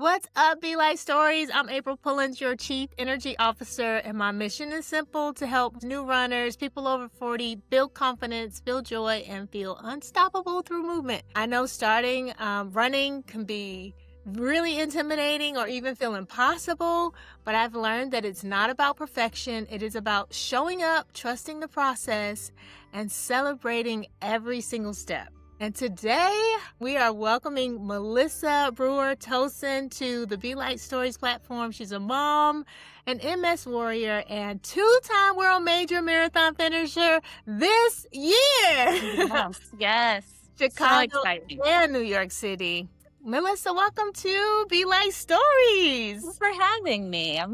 What's up, Be Life Stories? I'm April Pullins, your Chief Energy Officer, and my mission is simple to help new runners, people over 40, build confidence, feel joy, and feel unstoppable through movement. I know starting running can be really intimidating or even feel impossible, but I've learned that it's not about perfection. It is about showing up, trusting the process, and celebrating every single step. And today we are welcoming Melissa Brewer-Tolson to the Be Light Stories platform. She's a mom, an MS warrior, and two-time world major marathon finisher this year. Yes, yes. So Chicago exciting. and New York City. Melissa, welcome to Be Light Thanks Stories. for having me. I'm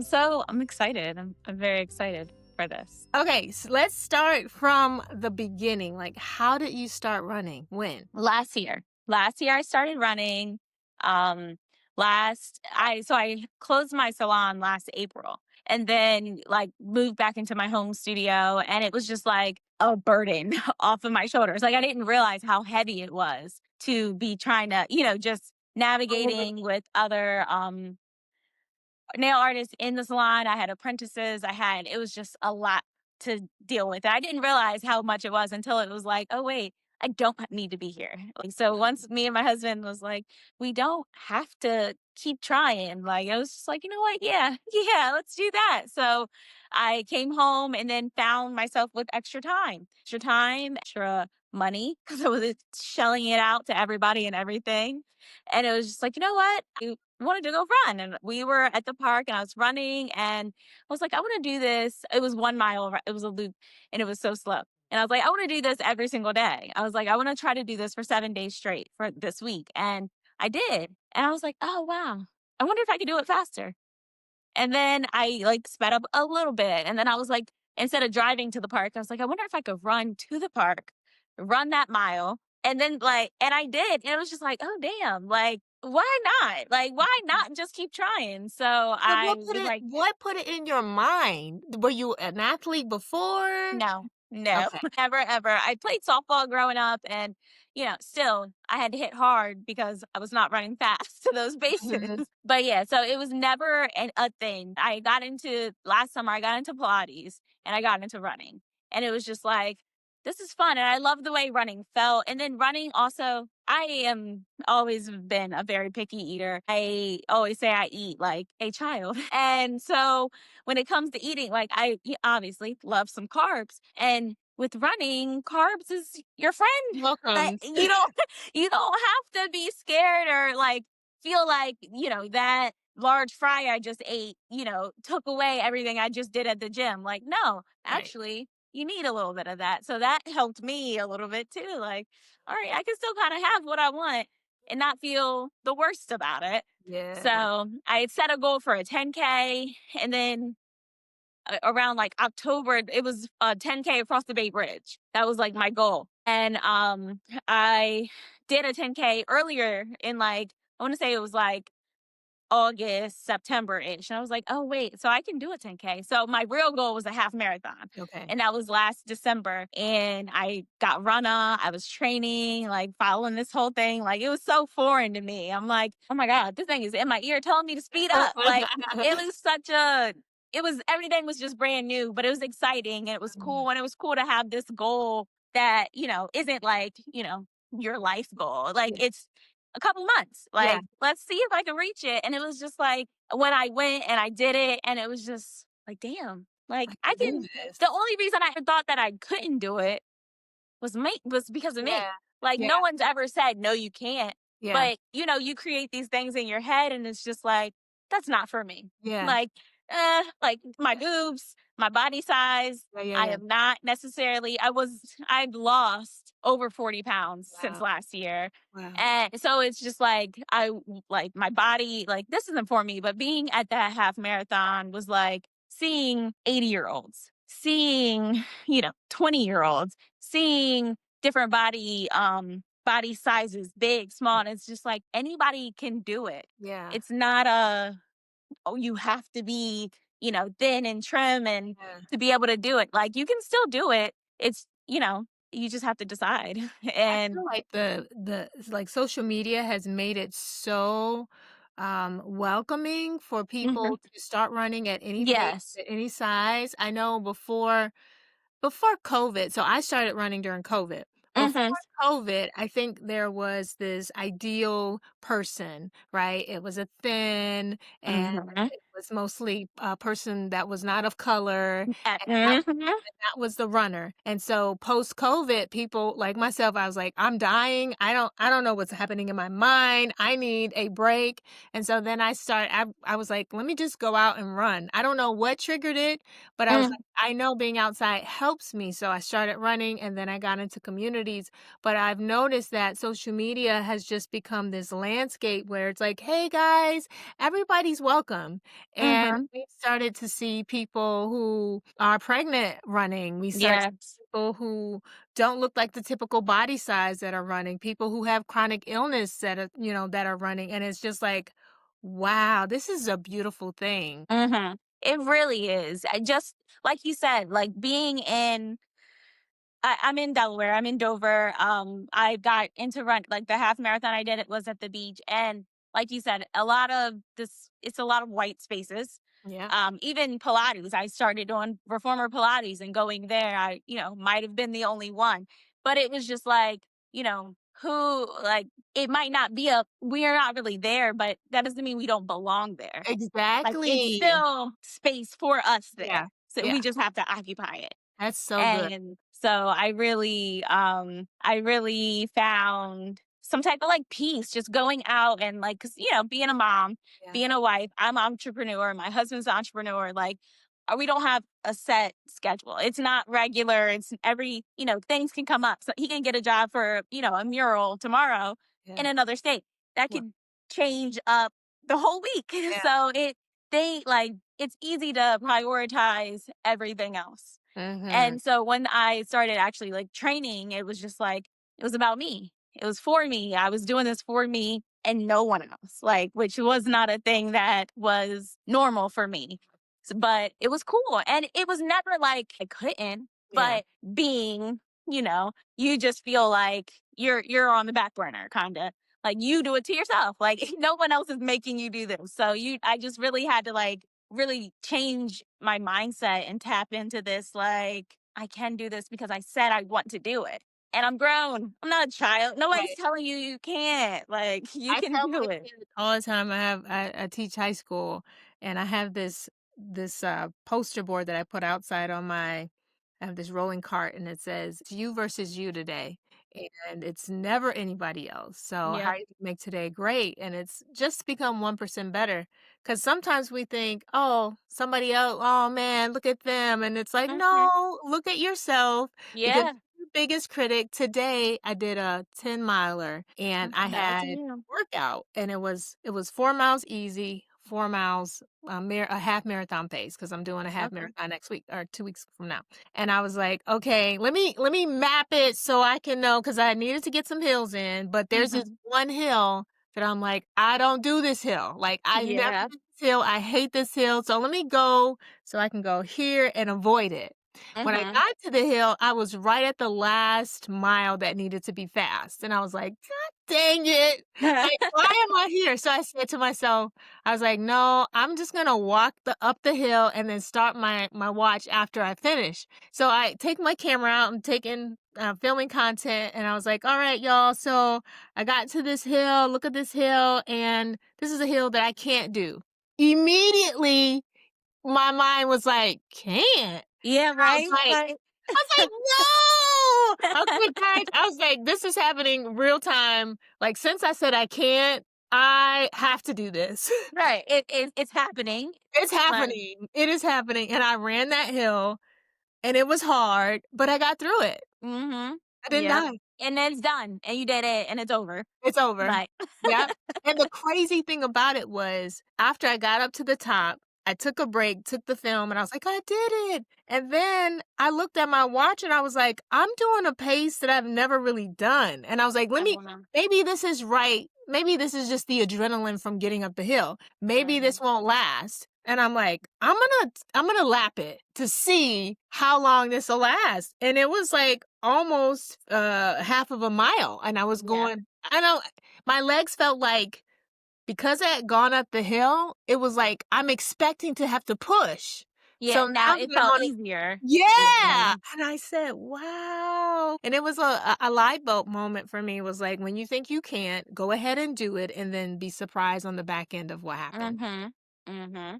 excited. I'm very excited for this. Okay, so let's start from the beginning. Like, how did you start running? When? Last year I started running. Um I closed my salon last April and then like moved back into my home studio, and it was just like a burden off of my shoulders. Like I didn't realize how heavy it was to be trying to, just navigating with other nail artists in the salon. I had apprentices. It was just a lot to deal with. I didn't realize how much it was until it was like, oh, wait, I don't need to be here. Like, so once me and my husband was like, we don't have to keep trying. Like, I was just like, you know what? Yeah, yeah, let's do that. So I came home and then found myself with extra money because I was shelling it out to everybody and everything. And it was just like, you know what? Wanted to go run, and we were at the park and I was running, and I was like, I want to do this. It was 1 mile, it was a loop, and it was so slow. And I was like, I want to do this every single day. I was like, I want to try to do this for 7 days straight for this week. And I did. And I was like, oh wow, I wonder if I could do it faster. And then I like sped up a little bit. And then I was like, instead of driving to the park, I was like, I wonder if I could run to the park, run that mile. And then and I did. And it was just like, oh damn, like, why not? Like, why not just keep trying? So So I was like, what put it in your mind? Were you an athlete before? no, no, Okay. never, ever. I played softball growing up, and, still I had to hit hard because I was not running fast to those bases. Mhm. But yeah, so it was never a thing. Last summer, I got into Pilates and I got into running. And it was just like, this is fun. And I love the way running felt. And then running also, I am always been a very picky eater. I always say I eat like a child. And so when it comes to eating, like obviously love some carbs. And with running, carbs is your friend. Welcome. You don't you don't have to be scared or like feel like, that large fry I just ate, took away everything I just did at the gym. Like, no, Right. actually, you need a little bit of that. So that helped me a little bit too. Like, all right, I can still kind of have what I want and not feel the worst about it. Yeah. So I had set a goal for a 10K, and then around like October, it was 10K across the Bay Bridge. That was like my goal. And I did a 10K earlier in like, I want to say it was like August, September ish. And I was like, oh, wait, so I can do a 10K. So my real goal was a half marathon. Okay. And that was last December. And I got runner. I was training, like following this whole thing. Like it was so foreign to me. I'm like, oh my God, this thing is in my ear telling me to speed up. Like it was everything was just brand new, but it was exciting and it was cool. And it was cool to have this goal that, isn't like, your life goal. Like Yeah. it's a couple months. Yeah. Like, let's see if I can reach it. And it was just like when I went and I did it, and it was just like, damn, like I I can do can. this. The only reason I thought that I couldn't do it was because of me. Yeah. Like Yeah. no one's ever said no, you can't. Yeah. But you create these things in your head, and it's just like that's not for me. Yeah. Like, like my boobs, my body size. Yeah. Yeah. I Yeah. am not necessarily. I've lost over 40 pounds since Wow. last year. Wow. And so it's just like like my body, like this isn't for me. But being at that half marathon was like seeing 80-year-olds, seeing 20-year-olds, seeing different body sizes, big, small, and it's just like anybody can do it. Yeah. It's not oh, you have to be, thin and trim and Yeah. to be able to do it. Like you can still do it. It's, you just have to decide. I And feel like the like social media has made it so welcoming for Mhm. people to start running at any pace, Yes. at any size. I know before COVID, so I started running during COVID. Before Mhm. COVID, I think there was this ideal person, right? It was a thin and Mhm. it was mostly a person that was not of color, and Mhm. that was the runner. And so post COVID, people like myself, I was like, I'm dying. I don't know what's happening in my mind. I need a break. And so then I was like, let me just go out and run. I don't know what triggered it, but I was Mm. like, I know being outside helps me. So I started running and then I got into communities. But I've noticed that social media has just become this landscape where it's like, hey guys, everybody's welcome. And Mhm. we started to see people who are pregnant running. We start to Yes. see people who don't look like the typical body size that are running, people who have chronic illness that are running. And it's just like, wow, this is a beautiful thing. Mhm. It really is. I just like you said, like being in I'm in Delaware. I'm in Dover. I got into run like the half marathon I did it was at the beach, and like you said, a lot of this. It's a lot of white spaces. Yeah. Even Pilates. I started doing reformer Pilates and going there. I might have been the only one, but it was just like who like it might not be a we are not really there, but that doesn't mean we don't belong there. Like it's Exactly. still space for us Yeah. there, so Yeah. we just have to occupy it. That's so good. And so I really found some type of like peace just going out and like, cause being a mom, Yeah. being a wife, I'm an entrepreneur, my husband's an entrepreneur, like we don't have a set schedule. It's not regular. It's things can come up. So he can get a job for, a mural tomorrow in Yeah. another state. That Well, could change up the whole week. yeah. So it's easy to prioritize everything else. Mhm. And so when I started actually like training, it was just like, it was about me. It was for me. I was doing this for me and no one else, like, which was not a thing that was normal for me. But it was cool. And it was never like I couldn't, Yeah. but being, you just feel like you're on the back burner kind of like you do it to yourself. Like no one else is making you do this. So I just really had to like really change my mindset and tap into this like I can do this because I said I want to do it. And I'm grown. I'm not a child. Nobody's Right. telling you you can't. Like you I can tell do my it. kids all the time. I teach high school, and I have this poster board that I put outside on my. I have this rolling cart, and it says "It's you versus you today," and it's never anybody else. So how Yeah. you make today great, and it's just become 1% better. Because sometimes we think, oh, somebody else, oh man, look at them, and it's like, Hmm. no, look at yourself because Yeah. your biggest critic. Today, I did a 10 miler, and I Shout out to had you. workout, and it was 4 miles easy, 4 miles, a half marathon pace because I'm doing a half Okay. marathon next week or 2 weeks from now. And I was like, okay, let me map it so I can know because I needed to get some hills in. But there's this Hmm. one hill that I'm like, I don't do this hill. Like I never Yeah. did this hill. I hate this hill. So let me go so I can go here and avoid it. When I Hmm. got to the hill, I was right at the last mile that needed to be fast. And I was like, God dang it. Like, why am I here? So I said to myself, I was like, no, I'm just gonna walk up the hill and then start my watch after I finish. So I take my camera out and taking filming content, and I was like, all right, y'all. So I got to this hill. Look at this hill, and this is a hill that I can't do. Immediately, my mind was like, can't. Yeah. I was Right. like Right. I was like, "No!" I was like, "Guys," I was like, "This is happening real time. Like, since I said I can't, I have to do this. Right. It's happening. It's Like. happening. It is happening." And I ran that hill, and it was hard, but I got through it. Mm-hmm. I didn't Yep. die. And then it's done. And you did it and it's over. It's over. Like. Yep. And the crazy thing about it was after I got up to the top, I took a break, took the film, and I was like, I did it. And then I looked at my watch and I was like, I'm doing a pace that I've never really done. And I was like, I don't know. maybe this is right. Maybe this is just the adrenaline from getting up the hill. Maybe Mhm. this won't last. And I'm like, I'm gonna lap it to see how long this will last. And it was like almost half of a mile. And I was Yeah. going, I know my legs felt like because I had gone up the hill, it was like I'm expecting to have to push. Yeah, So now now that it I'm felt on it, easier. yeah, Mhm. and I said, "Wow." And it was a light bulb moment for me, was like, when you think you can't, go ahead and do it and then be surprised on the back end of what happens. Mhm. Mhm.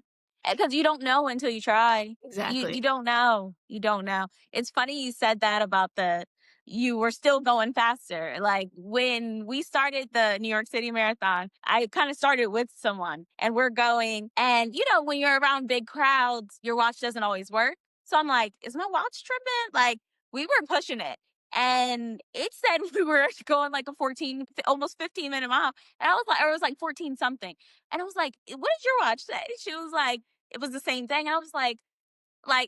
Because you don't know until you try. You Exactly. don't know. You don't know. It's funny you said that about the you were still going faster. Like when we started the New York City Marathon, I kind of started with someone and we're going and when you're around big crowds, your watch doesn't always work. So I'm like, is my watch tripping? Like we were pushing it. And it said we were going like a 14, almost 15-minute mile. And I was like, or it was like 14 something. And I was like, "What did your watch say?" She was like, "It was the same thing." And I was like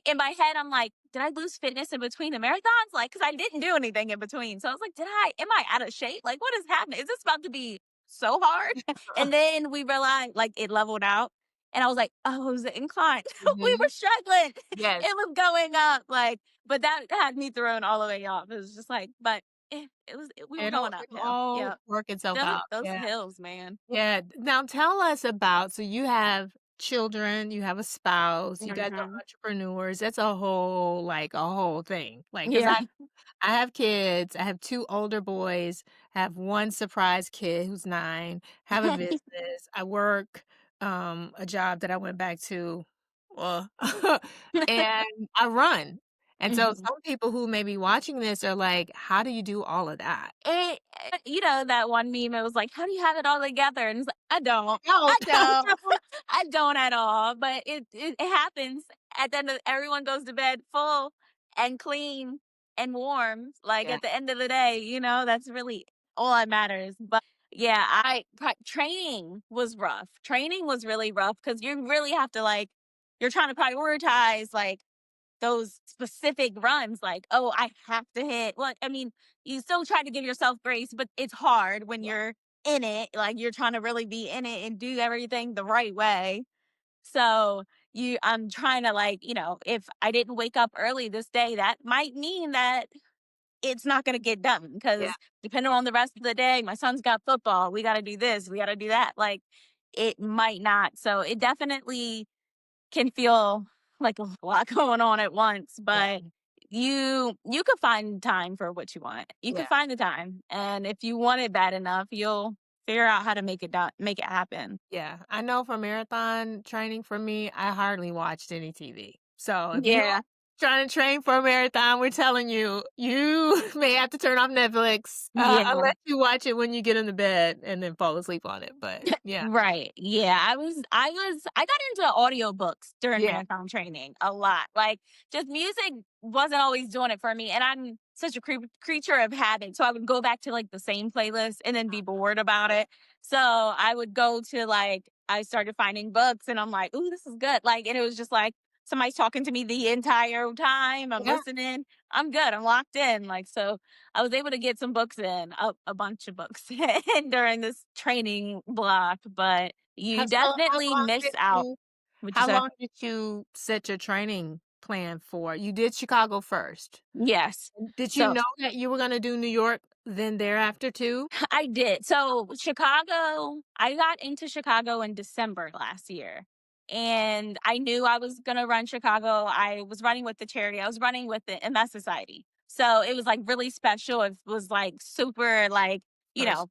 in my head, I'm like, "Did I lose fitness in between the marathons?" Like, because I didn't do anything in between. So I was like, Am I out of shape? Like, what is happening? Is this about to be so hard?" And then we realized, like, it leveled out. And I was like, "Oh, it was an incline." We were Mhm. struggling. Yes. It was going up, like, but that had me thrown all the way off. It was just like, but we were going It'll uphill. all Yeah, work itself out. those Yeah. hills, man. Yeah. Now tell us about, so you have children, you have a spouse, you guys are Mhm. entrepreneurs. That's a whole, like, a whole thing. Like, cause Yeah. I have kids. I have 2 older boys, have 1 surprise kid who's 9, have a business. I work, a job that I went back to, uh, and I run. And so Mhm. some people who may be watching this are like, "How do you do all of that?" That one meme, it was like, "How do you have it all together?" And it's like, "I don't. No. I don't. I don't at all." But it happens. At the end of everyone goes to bed full and clean and warm. Like Yeah, at the end of the day, that's really all that matters. But yeah, training was rough. Training was really rough because you really have to you're trying to prioritize those specific runs, like, "Oh, I have to hit." Well, I mean, you still try to give yourself grace, but it's hard when yeah, you're in it, like, you're trying to really be in it and do everything the right way. So, I'm trying to, if I didn't wake up early this day, that might mean that it's not gonna get done yeah, because depending on the rest of the day, my son's got football, we gotta do this, we gotta do that, like, it might not. So, it definitely can feel like a lot going on at once, yeah, but you could find time for what you want. You yeah. could find the time, and if you want it bad enough, you'll figure out how to make it happen. Yeah, I know for marathon training for me, I hardly watched any TV. So if you Yeah, trying to train for a marathon, we're telling you, you may have to turn off Netflix, yeah. unless you watch it when you get into bed and then fall asleep on it. But yeah, Right. Yeah. I got into audiobooks during yeah, marathon training a lot. Like just music wasn't always doing it for me. And I'm such a creature of habit. So I would go back to the same playlist and then be bored about it. So I would go to I started finding books and I'm like, ooh, this is good. And it was just like somebody's talking to me the entire time. I'm yeah. listening. I'm good. I'm locked in. So I was able to get some books in, a bunch of books in during this training block, but you So definitely miss out. Would you how say? long did you set your training plan for? You did Chicago first. Yes. Did you So know that you were going to do New York then thereafter too? I did. So Chicago, I got into Chicago in December last year. And I knew I was gonna run Chicago. I was running with the charity. I was running with the MS Society. So it was really special. It was super First.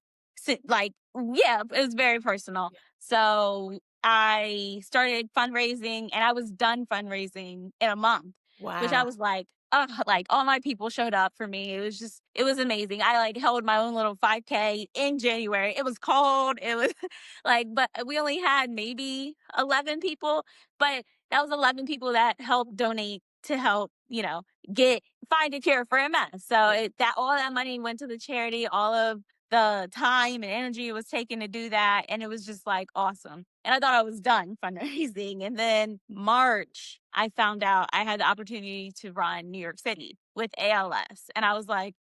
yeah, it was very personal. Yeah. So I started fundraising and I was done fundraising in a month, which I Wow. was oh, all my people showed up for me. It was amazing. I held my own little 5K in January. It was cold. It was but we only had maybe 11 people, but that was 11 people that helped donate to help, get find a cure for MS. So Yeah. that all that money went to the charity, all of the time and energy was taken to do that. And it was just awesome. And I thought I was done fundraising. And then March, I found out I had the opportunity to run New York City with ALS. And I was like,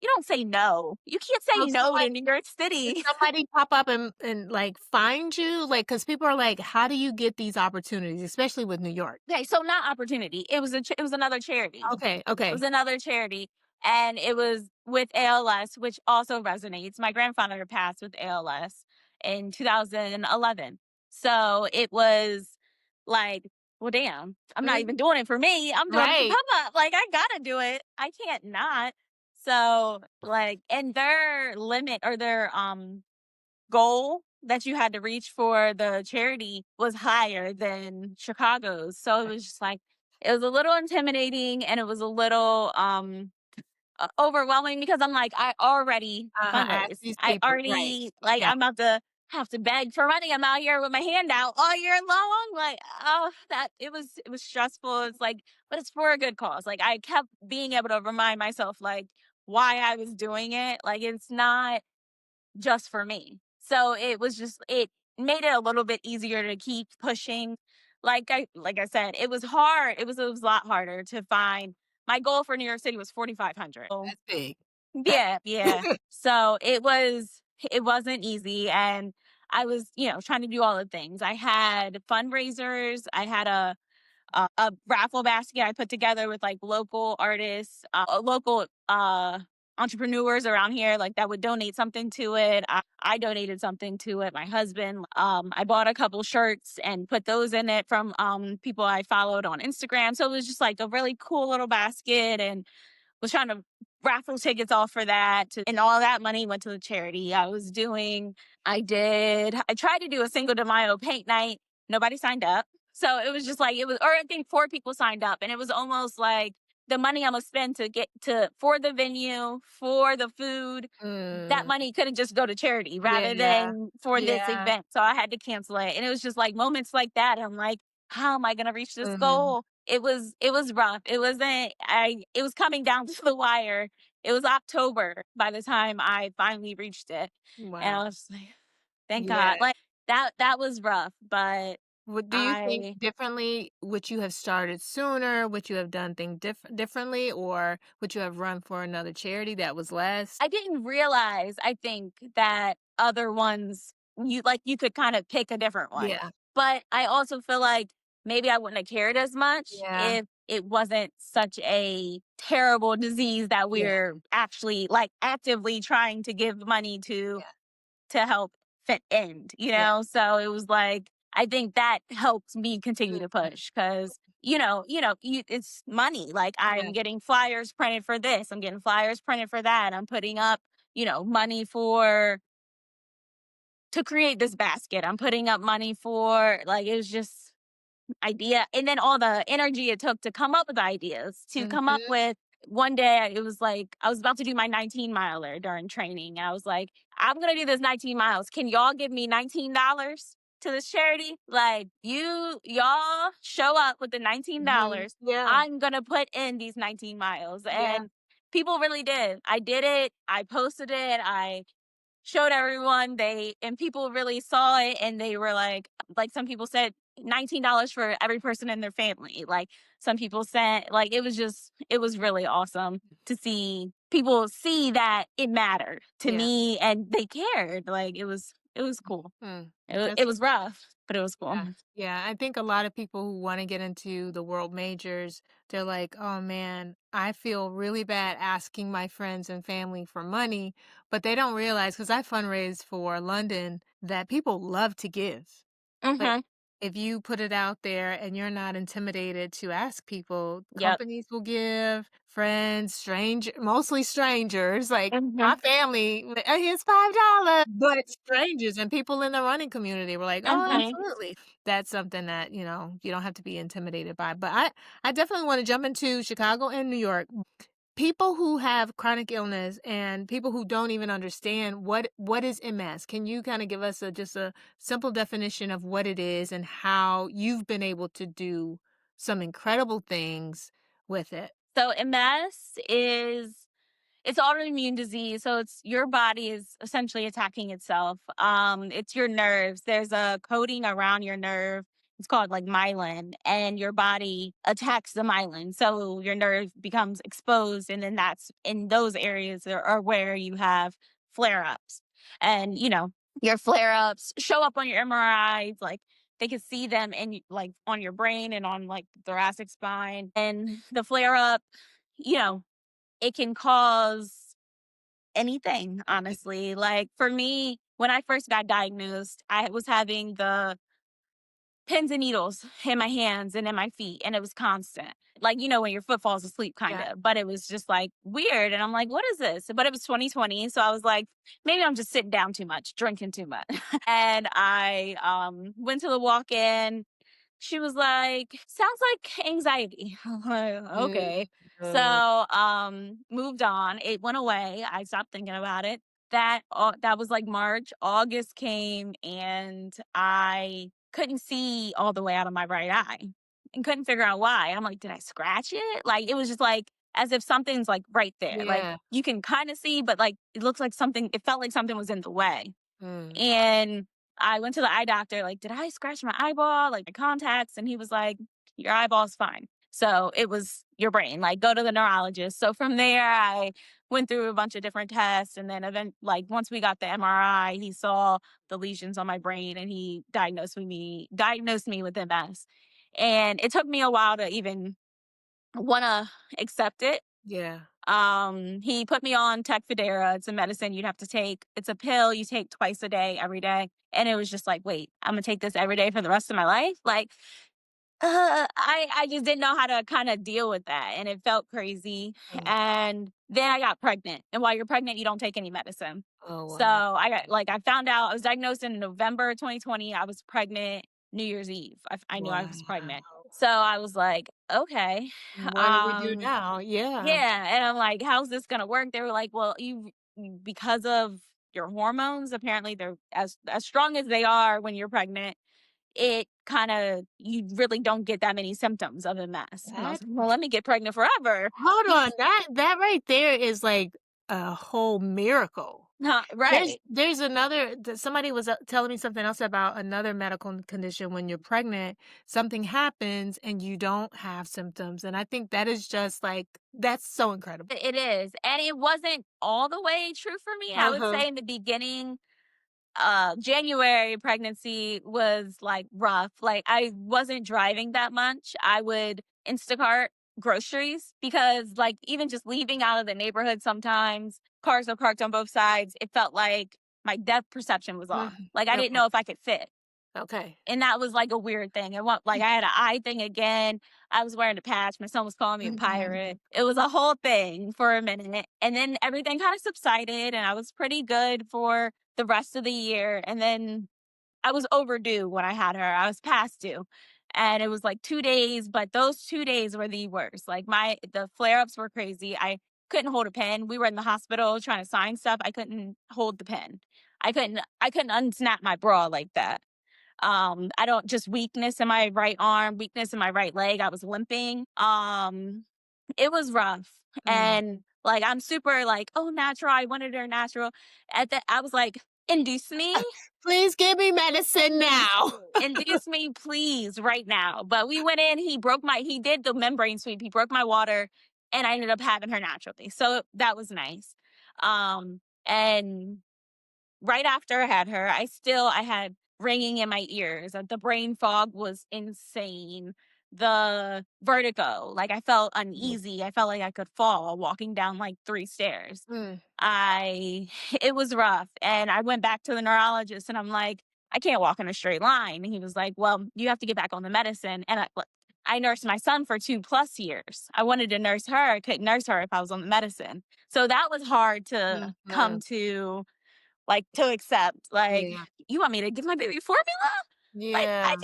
you don't say no. You can't So say no somebody to New York Did City. somebody pop up and, like, find you? Like, cause people are like, "How do you get these opportunities?" Especially with New York. Okay, so not opportunity. It was another charity. Okay, It was okay. another charity, and it was with ALS, which also resonates. My grandfather passed with ALS, in 2011. So it was like, well, damn, I'm not Mhm. even doing it for me. I'm doing it for Right. Papa. Like, I gotta do it. I can't not. So, like, and their limit or their goal that you had to reach for the charity was higher than Chicago's. So it was just like, it was a little intimidating and it was a little overwhelming because I'm like, I already Ask fundraised. these I people. Right. already, like, Yeah. I'm about to have to beg for money. I'm out here with my hand out all year long. Like, oh, that it was stressful. It's like, but it's for a good cause. Like, I kept being able to remind myself, like, why I was doing it. Like, it's not just for me. So it was just, it made it a little bit easier to keep pushing. Like I said, it was hard. It was a lot harder to find. My goal for New York City was 4,500. So That's big. That yeah, yeah. So it wasn't easy, and I was, trying to do all the things. I had fundraisers. I had a raffle basket I put together with like local artists, local entrepreneurs around here, like that would donate something to it. I donated something to it. My husband, I bought a couple shirts and put those in it from people I followed on Instagram. So it was just like a really cool little basket, and was trying to raffle tickets off for that. And all that money went to the charity I was doing. I tried to do a Cinco de Mayo paint night. Nobody signed up. So it was just like, or I think 4 people signed up, and it was almost like the money I'm gonna spend to get to for the venue, for the food, that Mm, money couldn't just go to charity rather yeah. than for this Yeah. event. So I had to cancel it. And it was just like moments like that. I'm like, how am I gonna reach this Mhm. goal? It was rough. It was coming down to the wire. It was October by the time I finally reached it. And Wow. I was like, thank Yeah. God. Like that was rough, but What do you think I differently? Would you have started sooner? Would you have done things differently, or would you have run for another charity that was less? I didn't realize, I think, that other ones you could kind of pick a different one. Yeah. But I also feel like maybe I wouldn't have cared as much Yeah. if it wasn't such a terrible disease that Yeah. we're actually like actively trying to give money Yeah. to help fit end, Yeah. So it was like, I think that helped me continue to Mhm. push because, it's money. Like, Yeah. I'm getting flyers printed for this. I'm getting flyers printed for that. I'm putting up, money to create this basket. I'm putting up money for, like, it was just idea. And then all the energy it took to come up with ideas, to come up Mhm. with one day, it was like I was about to do my 19 miler during training. I was like, I'm gonna do this 19 miles. Can y'all give me $19 to this charity? Like, y'all show up with the Mhm. $19. Yeah. I'm gonna put in these 19 miles. Yeah. And people really did. I did it. I posted it. I showed everyone, and people really saw it, and they were like some people said $19 for every person in their family. Like, some people said, like, it was really awesome to see people see that it mattered to Yeah. me and they cared. Like, it was cool. Mm. It That's was rough, but it was cool. Yeah. Yeah, I think a lot of people who wanna get into the world majors, they're like, "Oh, man, I feel really bad asking my friends and family for money," but they don't realize because I fundraised for London, that people love to give. Like, Mhm. if you put it out there and you're not intimidated to ask people, Yep. companies will give, friends, mostly strangers, like my Mhm. family, here's $5," but strangers and people in the running community were like, "Oh, Mhm. absolutely." That's something that, you don't have to be intimidated by, but I definitely wanna jump into Chicago and New York. People who have chronic illness and people who don't even understand what is MS. Can you kind of give us just a simple definition of what it is and how you've been able to do some incredible things with it? So MS is it's autoimmune disease, so it's your body is essentially attacking itself. It's your nerves. There's a coating around your nerve. It's called like myelin, and your body attacks the myelin. So your nerve becomes exposed, and then that's in those areas are where you have flare ups. And your flare ups show up on your MRIs, like they can see them like on your brain and on like thoracic spine. And the flare up, you know, it can cause anything, honestly. Like, for me, when I first got diagnosed, I was having the pins and needles in my hands and in my feet, and it was constant. Like, when your foot falls asleep, kind Yeah. of, but it was just like weird. And I'm like, what is this? But it was 2020. So I was like, maybe I'm just sitting down too much, drinking too much. And I went to the walk in. She was like, sounds like anxiety. I'm like, Mm, okay. mm, So moved on. It went away. I stopped thinking about it. That was like March. August came and I couldn't see all the way out of my right eye and couldn't figure out why. I'm like, did I scratch it? Like, it was just like as if something's like right there. Like, yeah. you can kind of see, but like it looks like something, it felt like something was in the way. Mm. And I went to the eye doctor, like, did I scratch my eyeball, like my contacts? And he was like, your eyeball's fine. So it was your brain, like, go to the neurologist. So from there, I went through a bunch of different tests. And then like once we got the MRI, he saw the lesions on my brain and he diagnosed me with MS. And it took me a while to even want to accept it. Yeah. He put me on Tecfidera. It's a medicine you'd have to take. It's a pill you take twice a day, every day. And it was just like, wait, I'm gonna take this every day for the rest of my life. Like, I just didn't know how to kind of deal with that, and it felt crazy. Mm. And then I got pregnant, and while you're pregnant, you don't take any medicine. Oh, So wow. I found out I was diagnosed in November 2020. I was pregnant New Year's Eve. I knew I Wow. was pregnant. So I was like, okay. What do we do Um, now? Yeah. yeah, and I'm like, "How's this gonna work?" They were like, "Well, because of your hormones, apparently they're as strong as they are when you're pregnant, you really don't get that many symptoms of MS." And I That was like, "Well, let me get pregnant forever." hold on, that right there is like a whole miracle. Huh, There's right. there's another somebody was, telling me something else about another medical condition when you're pregnant, something happens and you don't have symptoms, and I think that is just like that's so incredible. It is, and it wasn't all the way true for me. I would Uh-huh. say in the beginning, January pregnancy was like rough. Like, I wasn't driving that much. I would Instacart groceries because, like, even just leaving out of the neighborhood, sometimes cars are parked on both sides. It felt like my depth perception was off. Mhm. Like, I didn't Okay, know if I could fit. okay. And that was like a weird thing. Like, I had an eye thing again. I was wearing a patch. My son was calling me a pirate. It was a whole thing for a minute. And then everything kind of subsided and I was pretty good for the rest of the year. And then I was overdue when I had her. I was past due. And it was like 2 days, but those 2 days were the worst. Like, the flare ups were crazy. I couldn't hold a pen. We were in the hospital trying to sign stuff. I couldn't hold the pen. I couldn't unsnap my bra like that. I don't just weakness in my right arm, weakness in my right leg. I was limping. It was rough. Mm. And like, I'm super like, oh, natural. I wanted her natural. I was like, induce me, Please give me medicine now. induce me, please, right now. But we went in, he did the membrane sweep. He broke my water and I ended up having her naturally. So that was nice. And right after I had her, I had ringing in my ears. The brain fog was insane. The vertigo, like, I felt Mm, uneasy. I felt like I could fall walking down like 3 stairs. mm, I It was rough. And I went back to the neurologist and I'm like, I can't walk in a straight line. And he was like, well, you have to get back on the medicine. And I nursed my son for 2+ years. I wanted to nurse her. I couldn't nurse her if I was on the medicine. So that was hard to come mhm. to, like, to accept, like, Yeah, "You want me to give my baby formula? Like, yeah.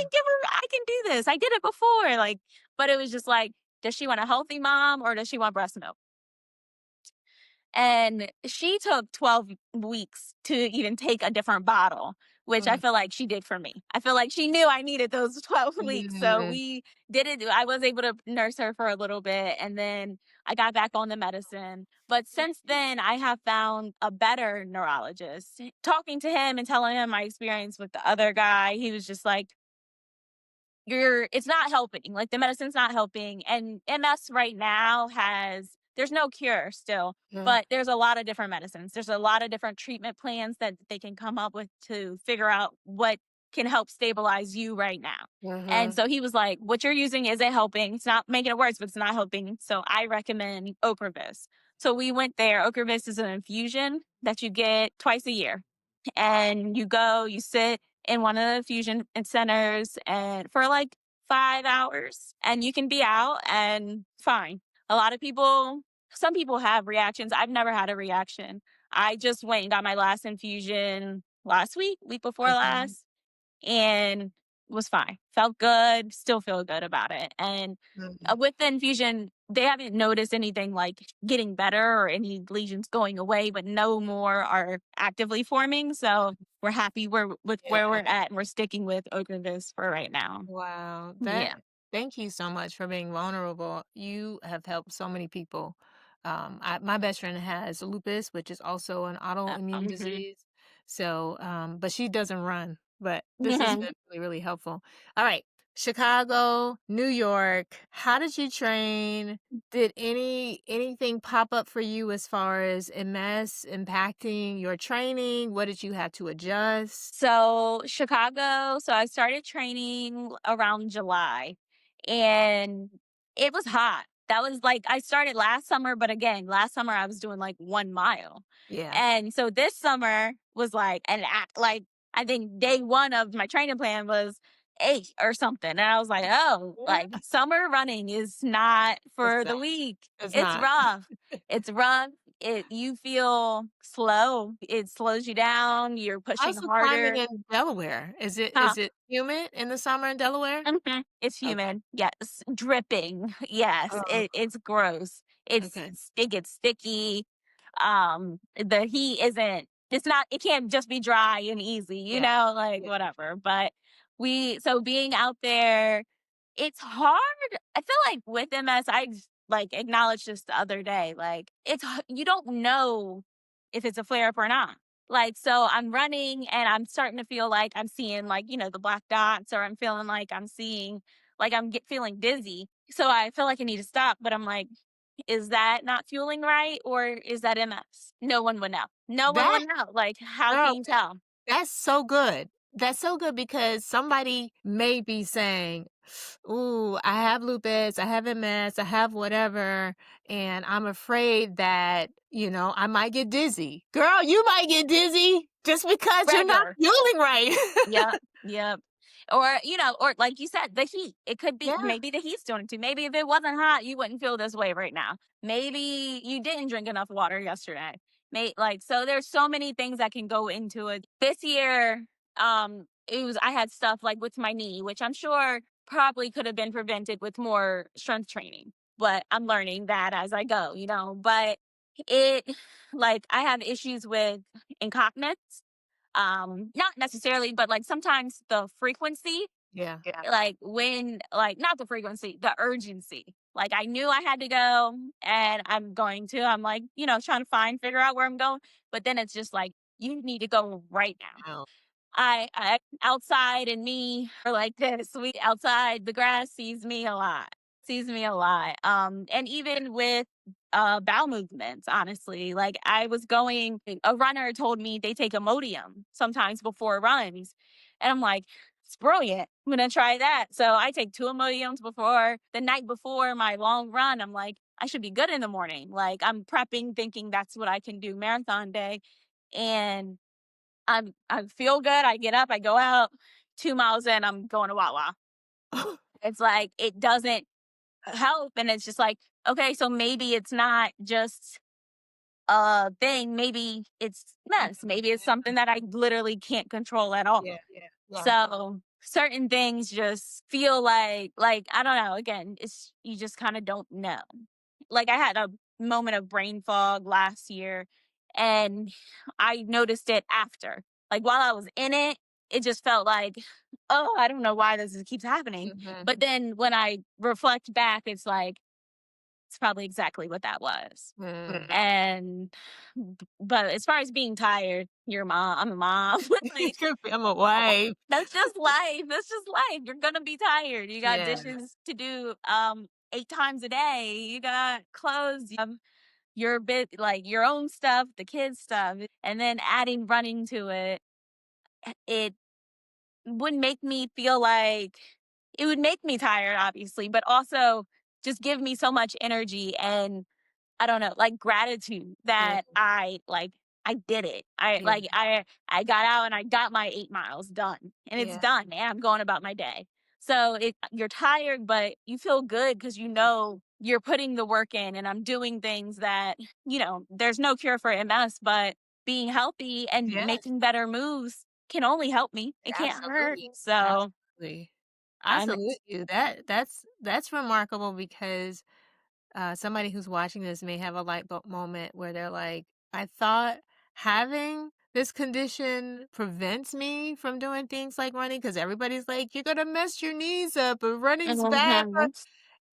I can do this. I did it before." Like, but it was just like, does she want a healthy mom or does she want breast milk? And she took 12 weeks to even take a different bottle, which I Mm, feel like she did for me. I feel like she knew I needed those 12 weeks. So mm, we did it. I was able to nurse her for a little bit and then I got back on the medicine. But since then, I have found a better neurologist. Talking to him and telling him my experience with the other guy, he was just like, it's not helping. Like, the medicine's not helping. And MS right now there's no cure still, mm, but there's a lot of different medicines. There's a lot of different treatment plans that they can come up with to figure out what can help stabilize you right now. And mhm, so he was like, what you're using isn't helping. It's not making it worse, but it's not helping. So I recommend Ocrevus. So we went there. Ocrevus is an infusion that you get twice a year. and you go, you sit in one of the fusion centers and for like 5 hours and you can be out and fine. A lot of people, some people have reactions. I've never had a reaction. I just went and got my last infusion last week, week before Okay. last, and was fine. Felt good, still feel good about it. And Mhm. with the infusion, they haven't noticed anything like getting better or any lesions going away, but no more are actively forming. So we're happy with where we're Yeah. at, and we're sticking with Ocrevus for right now. Wow. Yeah. Thank you so much for being vulnerable. You have helped so many people. My best friend has lupus, which is also an autoimmune Mhm. disease. So, but she doesn't run. But this has been really, really helpful. All right. Chicago, New York. How did you train? Did anything pop up for you as far as MS impacting your training? What did you have to adjust? So, Chicago, so I started training around July and it was hot. That was like I started last summer, but again, last summer I was doing like 1 mile. Yeah. And so this summer was like an act like I think day 1 of my training plan was 8 or something. And I was like, "Oh, like Yeah. summer running is not It's for not. the weak. It's It's not. rough. It's rough. It you feel slow. It slows you down. You're pushing How's the climbing harder. in Delaware? Is it Huh. is it humid in the summer in Delaware? Mhm. It's Okay. humid. Yes. Dripping. Yes. Oh, It's gross. okay. It gets sticky. The heat isn't it's not it can't just be dry and easy, Yeah. like Yeah. whatever. But so being out there, it's hard. I feel like with MS, like acknowledged this the other day. Like you don't know if it's a flare up or not. Like, so I'm running and I'm starting to feel like I'm seeing like, the black dots, or I'm feeling like I'm seeing, like feeling dizzy. So I feel like I need to stop, but I'm like, is that not fueling right? Or is that MS? No one would know. No one That would know. Like, how can girl, you tell? that's so good. That's so good because somebody may be saying, "Ooh, I have lupus, I have MS, I have whatever, and I'm afraid that, I might get dizzy." Girl, you might get dizzy just because you're not Forever. fueling right. Yep, yep. Or, or like you said, the heat. It could be Yeah. maybe the heat's doing it too. Maybe if it wasn't hot, you wouldn't feel this way right now. Maybe you didn't drink enough water yesterday. So there's so many things that can go into it. This year, I had stuff like with my knee, which I'm sure probably could have been prevented with more strength training. But I'm learning that as I go. But it like I have issues with incontinence, not necessarily, but like sometimes the frequency, Yeah. like when like not the frequency, the urgency. Like I knew I had to go and I'm like, trying to figure out where I'm going, but then it's just like you need to go right now. Oh. I outside and me are like this. We outside, the grass sees me a lot. Sees me a lot. And even with bowel movements, honestly. Like a runner told me they take Imodium sometimes before runs. And I'm like, it's brilliant. I'm gonna try that. So I take 2 Imodiums before the night before my long run. I'm like, I should be good in the morning. Like I'm prepping, thinking that's what I can do marathon day. And I feel good. I get up, I go out, 2 miles in, I'm going to Wawa. It's like it doesn't help, and it's just like, okay, so maybe it's not just a thing, maybe it's mess. Maybe it's something that I literally can't control at all. Yeah. Yeah. So certain things just feel like I don't know. Again, it's you just kind of don't know. Like I had a moment of brain fog last year, and I noticed it after. Like while I was in it, it just felt like, oh, I don't know why this keeps happening. Mhm. But then when I reflect back, it's like it's probably exactly what that was. Mm. And but as far as being tired, I'm a mom. Like I'm a wife. that's just life. That's just life. You're gonna be tired. You got Yeah. dishes to do 8 times a day. You got clothes. You have your bit like your own stuff, the kids stuff, and then adding running to it. It would make me feel like it would make me tired, obviously, but also just give me so much energy and I don't know, like gratitude Yeah. that I like. I did it. I Yeah. like I got out and I got my 8 miles done, and it's Yeah. done, and I'm going about my day. So you're tired, but you feel good because you know you're putting the work in, and I'm doing things that, there's no cure for MS, but being healthy and Yes, making better moves can only help me. It can't hurt. absolutely. So Absolutely. I I'm salute ex- you. That's remarkable because somebody who's watching this may have a light bulb moment where they're like, I thought having this condition prevents me from doing things like running because everybody's like, you're gonna mess your knees up or running's bad for, Mhm.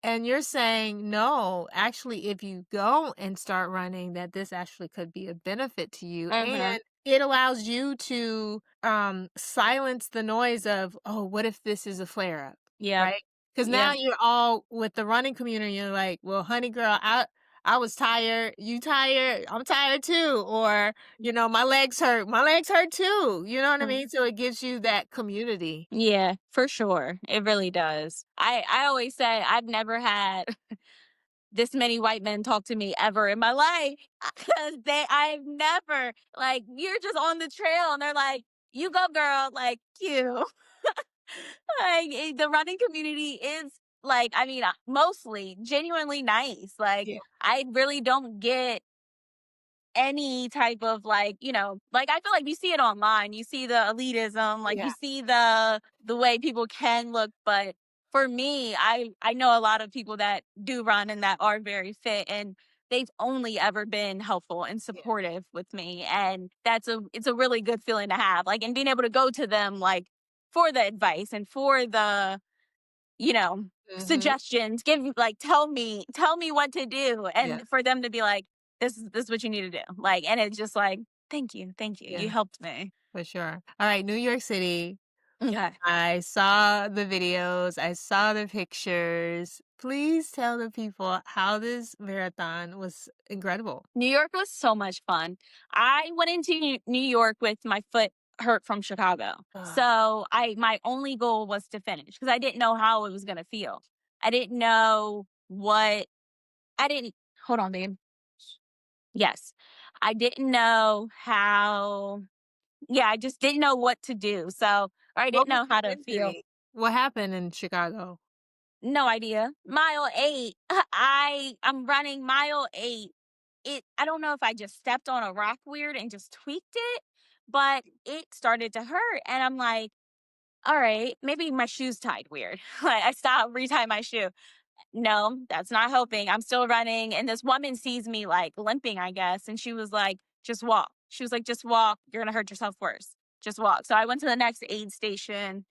and you're saying, "No, actually, if you go and start running, that this actually could be a benefit to you, Mhm. and it allows you to, silence the noise of, 'Oh, what if this is a flare-up?'" Yep. Right? Because now Yep. you're all with the running community, you're like, "Well, honey girl, I was tired. You tired? I'm tired too." Or, "My legs hurt. My legs hurt too." You know what I mean? So it gives you that community. Yeah, for sure. It really does. I always say I've never had this many white men talk to me ever in my life because I've never, like, you're just on the trail and they're like, you go girl, like, you. Like, the running community is, like, I mean, mostly genuinely nice. Like, Yeah, I really don't get any type of, like, like, I feel like you see it online, you see the elitism, like, you yeah, see the way people can look, but for me, I know a lot of people that do run and that are very fit, and they've only ever been helpful and yeah. supportive with me, and it's a really good feeling to have, like, and being able to go to them, like, for the advice and for the, you know, Mhm. suggestions, tell me what to do, Yeah, and for them to be like, this is what you need to do." Like, and it's just like, thank you. You yeah. helped me." For sure. All right, New York City. Okay. I saw the videos, I saw the pictures. Please tell the people how this marathon was incredible. New York was so much fun. I went into New York with my foot hurt from Chicago. Ah, So my only goal was to finish because I didn't know how it was gonna feel. I didn't know what I didn't hold on, babe. Yes. I didn't know how. Yeah, I just didn't know what to do, so or I what didn't was know the how to feel. injury? What happened in Chicago? No idea. Mile 8, I'm running mile 8. I don't know if I just stepped on a rock weird and just tweaked it, but it started to hurt, and I'm like, "Alright, maybe my shoe's tied weird." Like, I stopped, retie my shoe. No, that's not helping. I'm still running. And this woman sees me like limping, I guess. And she was like, just walk. She was like, just walk. You're going to hurt yourself worse. Just walk. So I went to the next aid station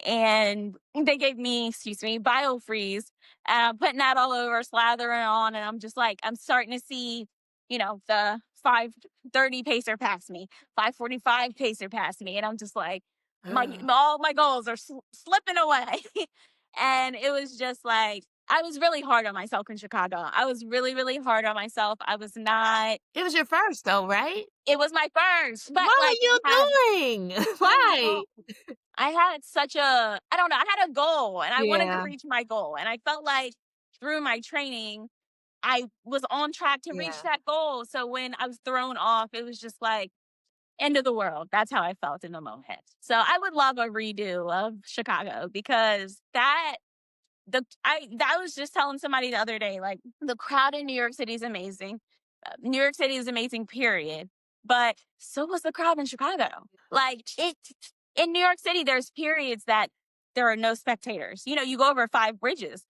and they gave me, excuse me, biofreeze. And I'm putting that all over, slathering on. And I'm just like, I'm starting to see, the 5:30 pacer pass me, 5:45 pacer pass me. And I'm just like, all my goals are slipping away. And it was just like, I was really hard on myself in Chicago. I was really, really hard on myself. I was not, It was your first though, right? it was my first, but What like were you doing? I don't know. Why? I had such a, I don't know, I had a goal and I wanted to Yeah, reach my goal. And I felt like through my training, I was on track to reach yeah. that goal. So when I was thrown off, it was just like, end of the world. That's how I felt in the moment. So I would love a redo of Chicago because I was just telling somebody the other day, like, the crowd in New York City is amazing. New York City is amazing, period. But so was the crowd in Chicago. Like, it in New York City, there's periods that there are no spectators. You go over 5 bridges,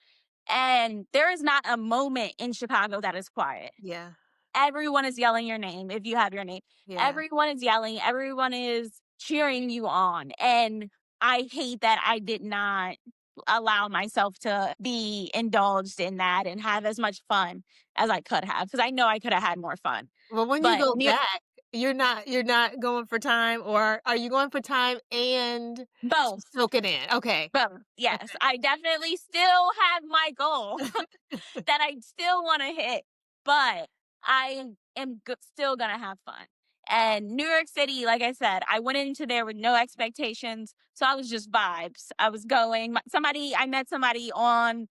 and there is not a moment in Chicago that is quiet. Yeah, Everyone is yelling your name if you have your name. yeah. Everyone is yelling, everyone is cheering you on. And I hate that I did not allow myself to be indulged in that and have as much fun as I could have because I know I could have had more fun. Well, when you But go back, you're not going for time, or are you going for time and to both, soak it in? Okay, both, yes, okay. I definitely still have my goal that I still want to hit, but I am still gonna have fun. And New York City, like I said, I went into there with no expectations, so I was just vibes. I was going. I met somebody on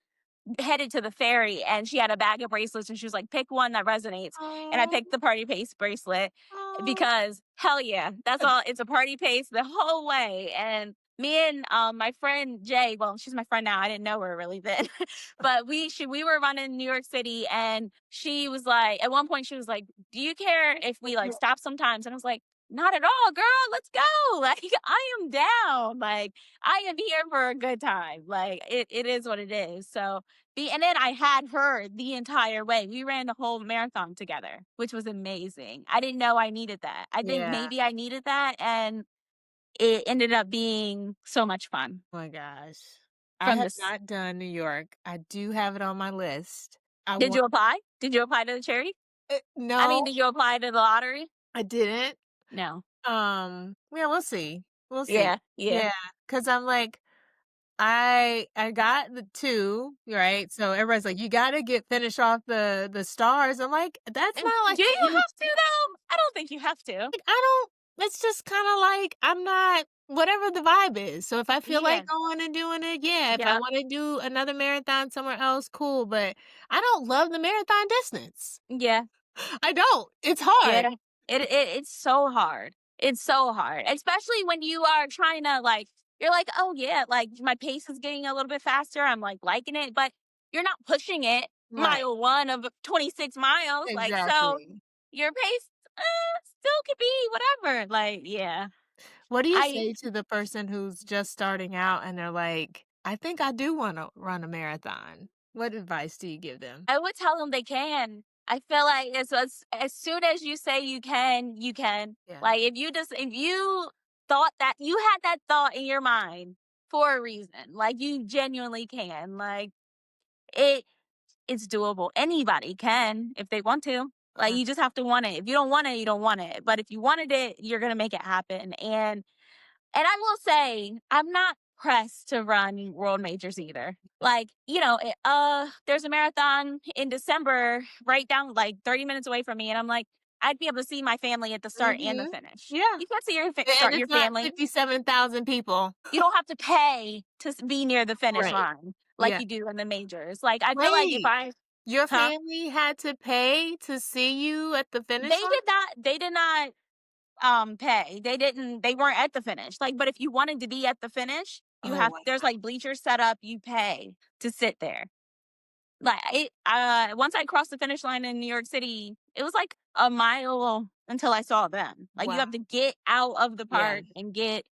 headed to the ferry, and she had a bag of bracelets, and she was like, pick one that resonates. And I Oh, picked the party pace bracelet oh. because hell yeah, that's all. It's a party pace the whole way. And me and my friend Jay, well, she's my friend now. I didn't know her really then, but we were running New York City, and she was like, at one point she was like, "Do you care if we like stop sometimes?" And I was like, "Not at all, girl. Let's go. Like I am down. Like I am here for a good time. Like it is what it is." So and then I had her the entire way. We ran the whole marathon together, which was amazing. I didn't know I needed that. I think Yeah. maybe I needed that, and it ended up being so much fun Oh my gosh. I from have this. not done New York. I do have it on my list. I Did want you apply? Did you apply to the charity? I mean, no, did you apply to the lottery? I didn't. No. Yeah, we'll see. We'll see. Yeah, yeah. Yeah, because 'cause I'm like, I got the 2, right? So everybody's like, "You gotta get finish off the stars." I'm like, "That's And not like do a you huge have to though? I don't think you have to. like, I don't it's just kinda like, I'm not whatever the vibe is. So if I feel like Yeah. going and doing it, yeah. If I Yep. wanna do another marathon somewhere else, cool, but I don't love the marathon distance. Yeah. I don't. It's hard. Yeah. It's so hard. It's so hard, especially when you are trying to like, you're like, oh yeah, like my pace is getting a little bit faster. I'm like liking it, but you're not pushing it Right. mile one of 26 miles. Like, so Exactly. your pace still could be whatever. Like, yeah. What do you I say to the person who's just starting out and they're like, "I think I do wanna run a marathon." What advice do you give them? I would tell them they can. I feel like as soon as you say you can, you can. Yeah. Like if you thought that you had that thought in your mind for a reason, like you genuinely can. Like it it's doable. Anybody can if they want to. Like Uh, you just have to want it. If you don't want it, you don't want it. But if you wanted it, you're gonna make it happen. And I will say, I'm not pressed to run world majors either. Like, there's a marathon in December right down like 30 minutes away from me. And I'm like, I'd be able to see my family at the start and the mhm. finish. Yeah. You can't see And start your it's not family. 57,000 people. You don't have to pay to be near the finish Right. line like Yeah. you do in the majors. Like, I feel like if Wait, I, your huh? family had to pay to see you at the finish line? They did not pay. They weren't at the finish. Like, but if you wanted to be at the finish, Oh, wow. there's like bleachers set up, you pay to sit there. Like once I crossed the finish line in New York City, it was like a mile until I saw them. Like you Wow. have to get out of the Yeah. park and get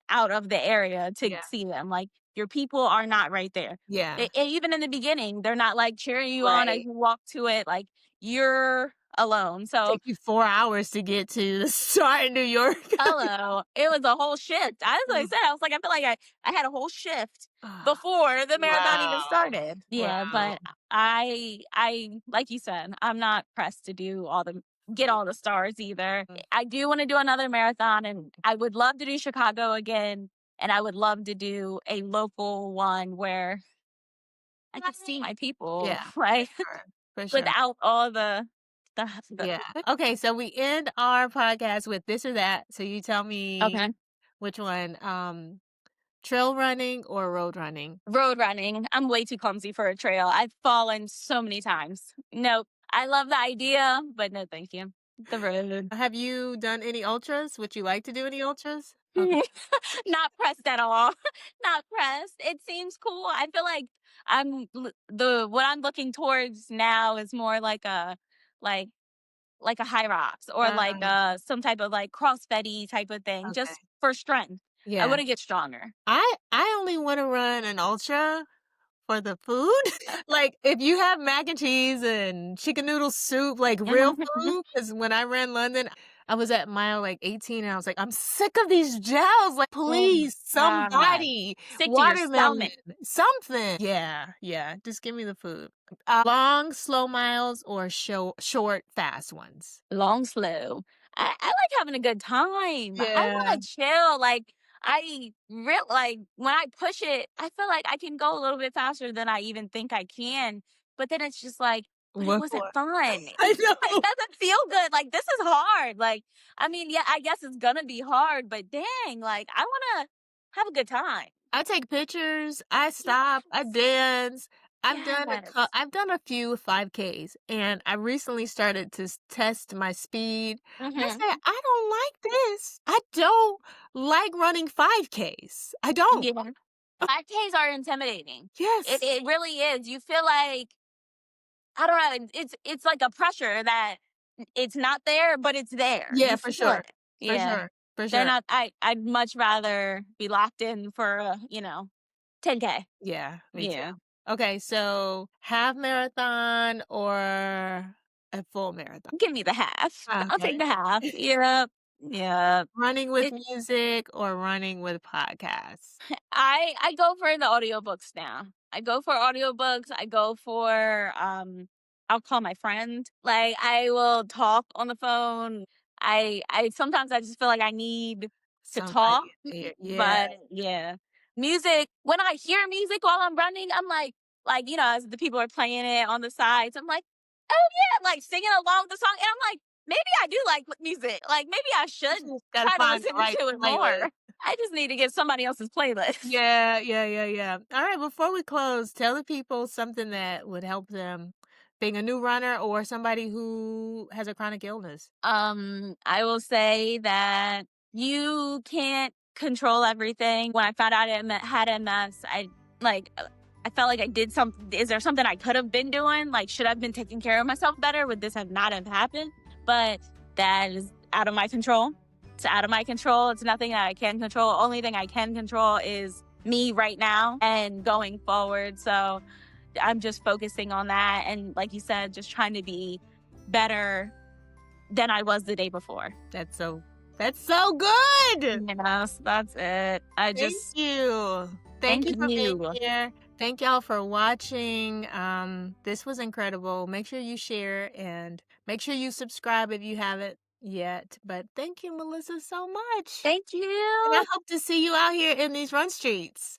out of the area to Yeah. see them. Like your people are not right there. Yeah. Even in the beginning, they're not like cheering you on as Right. you walk to it. Like you're alone. So Take you 4 hours to get to the start in New York. hello. It was a whole shift. As I said, I was like, I feel like I had a whole shift Ah, before the marathon even wow. started. Yeah, Wow. but I like you said, I'm not pressed to do get all the stars either. Mm. I do want to do another marathon, and I would love to do Chicago again, and I would love to do a local one where I could see my people, Yeah, for right? sure, for sure. Without all the Yeah. Okay, so we end our podcast with this or that. So you tell me okay. which one, trail running or road running? Road running. I'm way too clumsy for a trail. I've fallen so many times. Nope. I love the idea, but no, thank you. The road. Have you done any ultras? Would you like to do any ultras? Okay. Not pressed at all. Not pressed. It seems cool. I feel like the what I'm looking towards now is more like like a high rocks or like Um, some type of like crossfitty type of thing, okay. just for strength. I Yeah. want to get stronger. I only wanna run an ultra for the food? Like, if you have mac and cheese and chicken noodle soup, like, real food, because when I ran London, I was at mile, like, 18, and I was like, "I'm sick of these gels, like, Oh my please, god. somebody, Sick to your watermelon, stomach. something." Yeah, yeah, just give me the food. Long, slow miles or short, fast ones? Long, slow. I like having a good time. I Yeah. wanna chill, like, like, when I push it, I feel like I can go a little bit faster than I even think I can, but then it's just like, "But it What wasn't for? fun." I It know. doesn't feel good, like, this is hard, like, I mean, yeah, I guess it's gonna be hard, but dang, like, I wanna have a good time. I take pictures, I stop, I Yes. dance. Yes. I've done a few 5Ks, and I recently started to test my speed. I Mhm. said, "I don't like this. I don't like running 5Ks. I don't." Yeah. 5Ks are intimidating. It Yes. it really is. You feel like I don't know, it's like a pressure that it's not there, but it's there. Yeah, You for feel sure. it. For Yeah. sure. For Then sure. I'd much rather be locked in for, 10K. Yeah, me too. Yeah. Okay, so half marathon or a full marathon? Give me the half. I'll take Okay. the half. Yep. Yep. Running with It music or running with podcasts? I go for the audiobooks now. I go for audiobooks. I go for I'll call my friend. Like I will talk on the phone. I sometimes I just feel like I need to talk. Somebody there. Yeah. But yeah. Music, when I hear music while I'm running, I'm like, as the people are playing it on the sides, I'm like, oh yeah, like singing along with the song. And I'm like, maybe I do like music. Like maybe I You should just gotta try to find the listen right to it playlist. more. I just need to get somebody else's playlist. Yeah, yeah, yeah, yeah. All right, before we close, tell the people something that would help them being a new runner or somebody who has a chronic illness. I will say that you can't control everything. When I found out had MS, I felt like I did something. Is there something I could have been doing? Like, should I have been taking care of myself better? Would this have not have happened? But that is out of my control. It's out of my control. It's nothing that I can control. Only thing I can control is me right now and going forward. So I'm just focusing on that. And like you said, just trying to be better than I was the day before. That's so good. Yes, that's it. I Thank just you. Thank thank you for being you. here. Thank y'all for watching. This was incredible. Make sure you share and make sure you subscribe if you haven't yet. But thank you, Melissa, so much. Thank And I you. hope to see you out here in these run streets.